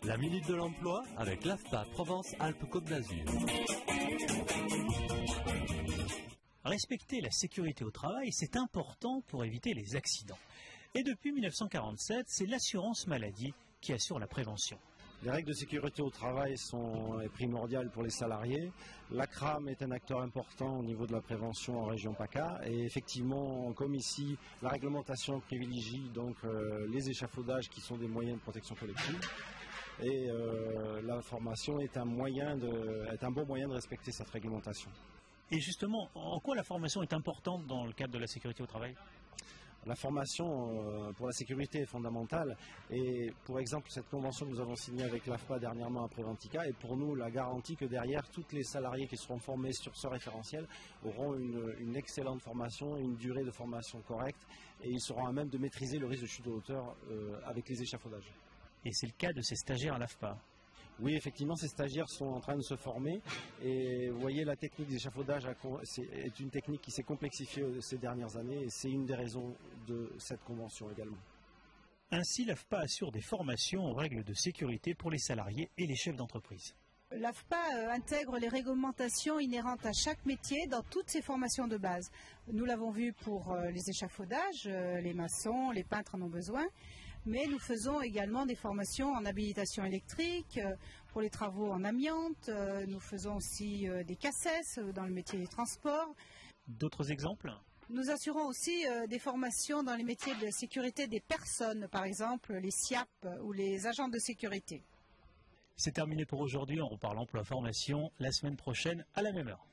La Minute de l'Emploi avec l'AFPA Provence-Alpes-Côte d'Azur. Respecter la sécurité au travail, c'est important pour éviter les accidents. Et depuis 1947, c'est l'assurance maladie qui assure la prévention. Les règles de sécurité au travail sont primordiales pour les salariés. L'ACRAM est un acteur important au niveau de la prévention en région PACA. Et effectivement, comme ici, la réglementation privilégie donc les échafaudages qui sont des moyens de protection collective. Et la formation est un bon moyen de respecter cette réglementation. Et justement, en quoi la formation est importante dans le cadre de la sécurité au travail ? La formation pour la sécurité est fondamentale et pour exemple cette convention que nous avons signée avec l'AFPA dernièrement à Préventica est pour nous la garantie que derrière tous les salariés qui seront formés sur ce référentiel auront une excellente formation, une durée de formation correcte et ils seront à même de maîtriser le risque de chute de hauteur avec les échafaudages. Et c'est le cas de ces stagiaires à l'AFPA. Oui, effectivement, ces stagiaires sont en train de se former et vous voyez, la technique d'échafaudage est une technique qui s'est complexifiée ces dernières années et c'est une des raisons de cette convention également. Ainsi, l'AFPA assure des formations aux règles de sécurité pour les salariés et les chefs d'entreprise. L'AFPA intègre les réglementations inhérentes à chaque métier dans toutes ses formations de base. Nous l'avons vu pour les échafaudages, les maçons, les peintres en ont besoin. Mais nous faisons également des formations en habilitation électrique, pour les travaux en amiante. Nous faisons aussi des CACES dans le métier du transport. D'autres exemples ? Nous assurons aussi des formations dans les métiers de sécurité des personnes, par exemple les SIAP ou les agents de sécurité. C'est terminé pour aujourd'hui. On reparle emploi formation la semaine prochaine à la même heure.